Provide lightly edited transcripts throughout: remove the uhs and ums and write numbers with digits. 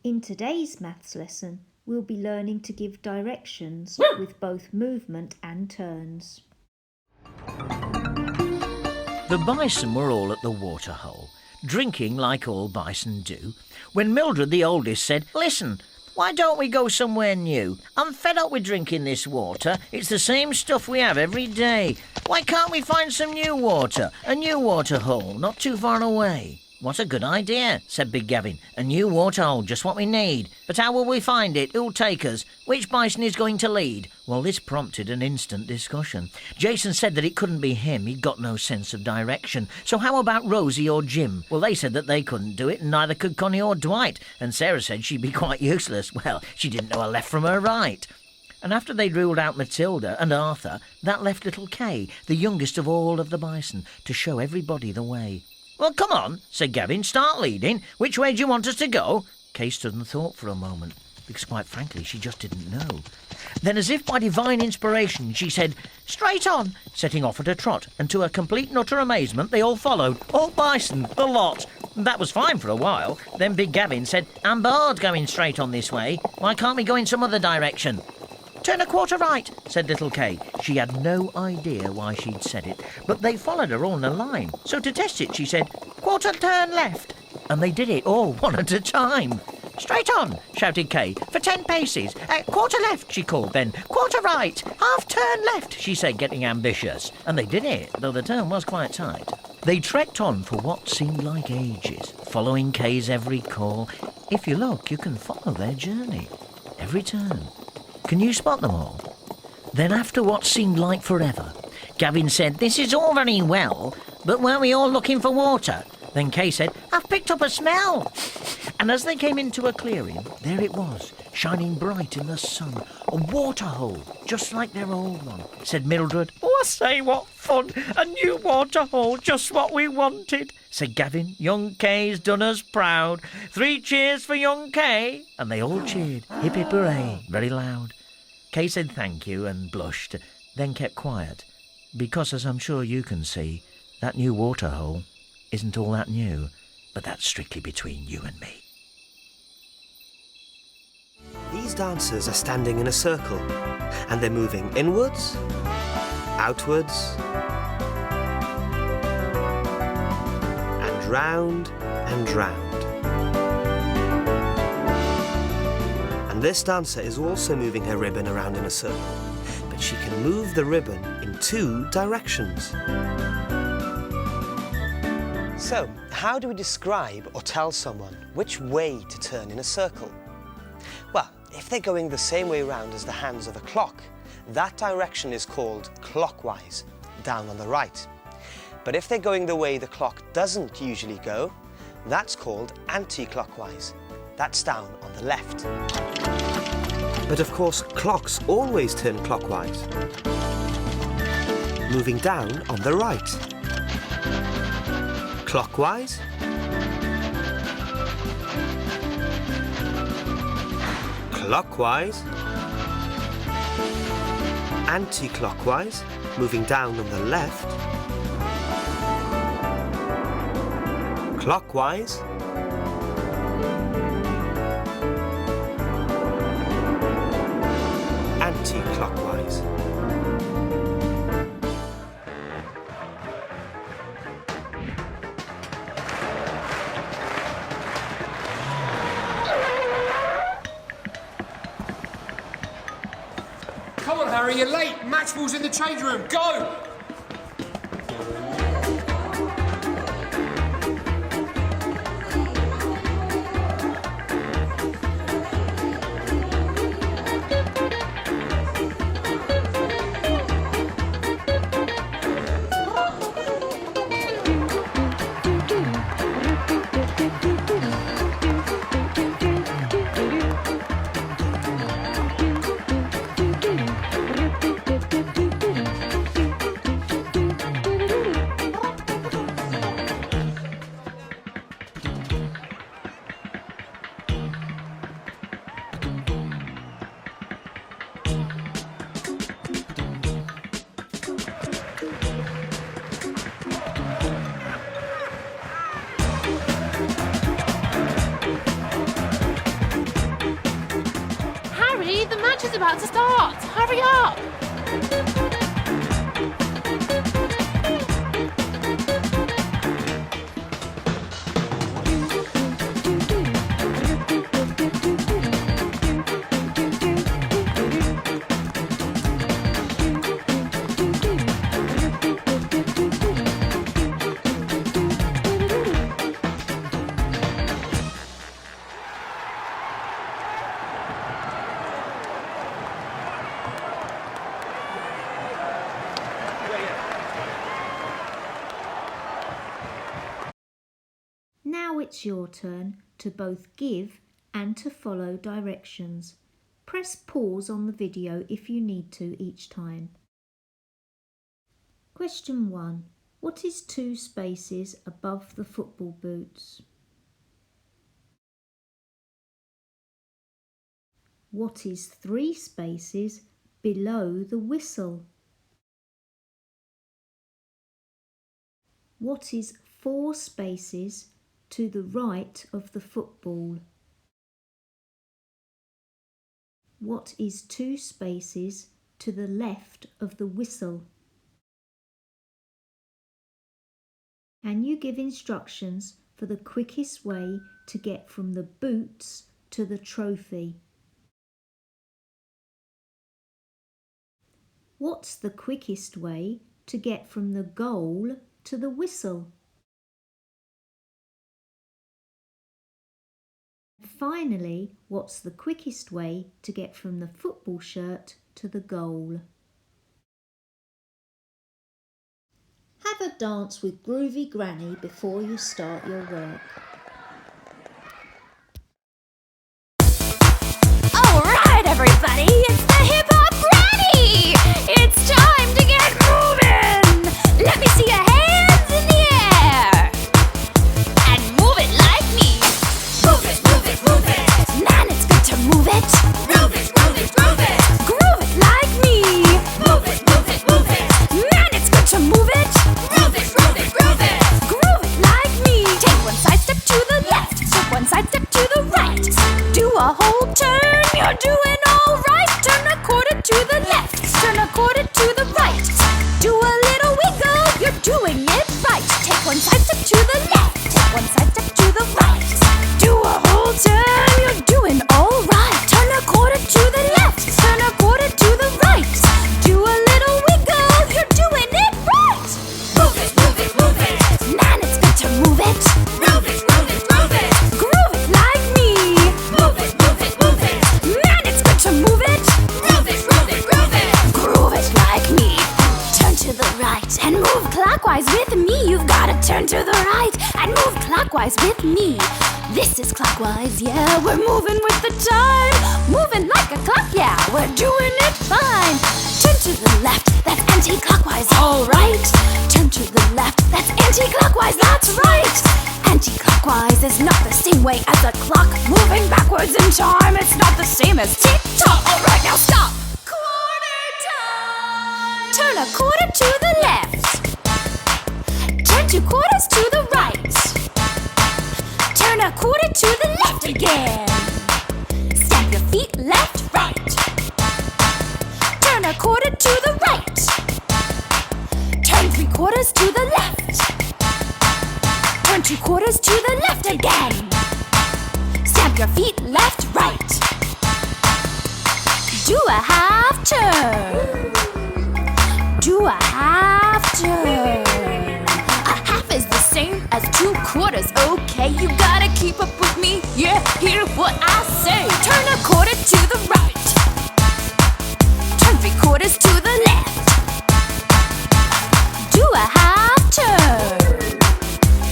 In today's maths lesson, we'll be learning to give directions with both movement and turns. The bison were all at the waterhole, drinking like all bison do, when Mildred, the oldest, said, "Listen, why don't we go somewhere new? I'm fed up with drinking this water. It's the same stuff we have every day. Why can't we find some new water, a new waterhole, not too far away?" "What a good idea," said Big Gavin. "A new waterhole, just what we need. But how will we find it? Who'll take us? Which bison is going to lead?" Well, this prompted an instant discussion. Jason said that it couldn't be him. He'd got no sense of direction. So how about Rosie or Jim? Well, they said that they couldn't do it, and neither could Connie or Dwight. And Sarah said she'd be quite useless. Well, she didn't know her left from her right. And after they'd ruled out Matilda and Arthur, that left little Kay, the youngest of all of the bison, to show everybody the way. "Well, come on," said Gavin. "Start leading. Which way do you want us to go?" Kay stood and thought for a moment, because quite frankly she just didn't know. Then, as if by divine inspiration, she said, "Straight on," setting off at a trot, and to her complete and utter amazement they all followed, all bison, the lot. That was fine for a while. Then Big Gavin said, "I'm bored going straight on this way. Why can't we go in some other direction?" "Turn a quarter right," said little Kay. She had no idea why she'd said it, but they followed her all in a line. So to test it, she said, "Quarter turn left." And they did it all one at a time. "Straight on," shouted Kay, "for 10 paces. Quarter left," she called then. "Quarter right. Half turn left," she said, getting ambitious. And they did it, though the turn was quite tight. They trekked on for what seemed like ages, following Kay's every call. If you look, you can follow their journey. Every turn. Can you spot them all? Then after what seemed like forever, Gavin said, "This is all very well, but weren't we all looking for water?" Then Kay said, "I've picked up a smell." And as they came into a clearing, there it was, shining bright in the sun. A waterhole, just like their old one. Said Mildred, "Oh, I say, what fun! A new waterhole, just what we wanted." Said Gavin, "Young Kay's done us proud. 3 cheers for young Kay." And they all cheered, hip hip hooray, very loud. Kay said thank you and blushed, then kept quiet. Because, as I'm sure you can see, that new waterhole isn't all that new, but that's strictly between you and me. These dancers are standing in a circle, and they're moving inwards, outwards, and round and round. And this dancer is also moving her ribbon around in a circle, but she can move the ribbon in 2 directions. So, how do we describe or tell someone which way to turn in a circle? Well, if they're going the same way round as the hands of a clock, that direction is called clockwise, down on the right. But if they're going the way the clock doesn't usually go, that's called anti-clockwise, that's down on the left. But of course, clocks always turn clockwise, moving down on the right. Clockwise, clockwise, anti-clockwise, moving down on the left, clockwise, anti-clockwise. Come on, Harry, you're late. Maxwell's in the change room. Go! about to start. Hurry up. Now it's your turn to both give and to follow directions. Press pause on the video if you need to each time. Question 1. What is 2 spaces above the football boots? What is 3 spaces below the whistle? What is 4 spaces to the right of the football? What is 2 spaces to the left of the whistle? And you give instructions for the quickest way to get from the boots to the trophy. What's the quickest way to get from the goal to the whistle? Finally, what's the quickest way to get from the football shirt to the goal? Have a dance with Groovy Granny before you start your work. Alright everybody, it's the Hip Hop Granny! It's time to get moving! Let me see your hands in the air! And move it like me! Move it, move it, move it! Man, it's good to move it! Move it, move it, move it! Groove it like me! Move it, move it, move it! Man, it's good to move it! Move it, move it, move it! Groove it like me! Take one side step to the left, step one side step to the right. Do a whole turn, you're doing alright. Turn a quarter to the left, turn a quarter to the right. Do a little wiggle, you're doing it right. Take one side step to the left, take one side step to the right. Do a whole turn, you're doing alright. Turn a quarter to the left, turn a quarter to the right. Do a little wiggle, you're doing it right. Move it, move it, move it. Man, it's good to move it. Move it, move it, move it. Groove it like me. Move it, move it, move it. Man, it's good to move it. Move it, move it, move it. Groove it like me. Turn to the right and move clockwise with me. You've gotta turn to the right and move clockwise with me. This is clockwise, yeah, we're moving with the time. Moving like a clock, yeah, we're doing it fine. Turn to the left, that's anti-clockwise, alright. Turn to the left, that's anti-clockwise, that's right. Anti-clockwise is not the same way as a clock. Moving backwards in time, it's not the same as tick-tock. Alright, now stop. Quarter time. Turn a quarter to the left. Turn 2 quarters to the right. Turn a quarter to the left again. Stamp your feet left, right. Turn a quarter to the right. Turn 3 quarters to the left. Turn 2 quarters to the left again. Stamp your feet left, right. Do a half turn. Do a half turn. A half is the same as 2 quarters, okay? You gotta keep up with me, yeah, hear what I say. Turn a quarter to the right. Turn 3 quarters to the left. Do a half turn.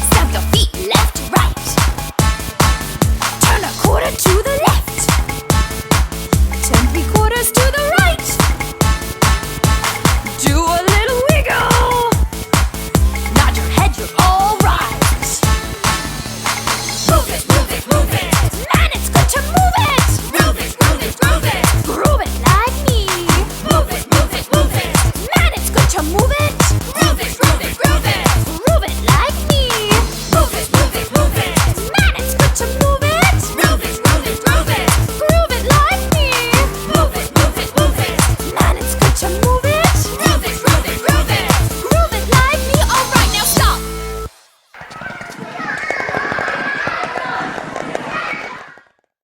Stamp your feet left, right. Turn a quarter to the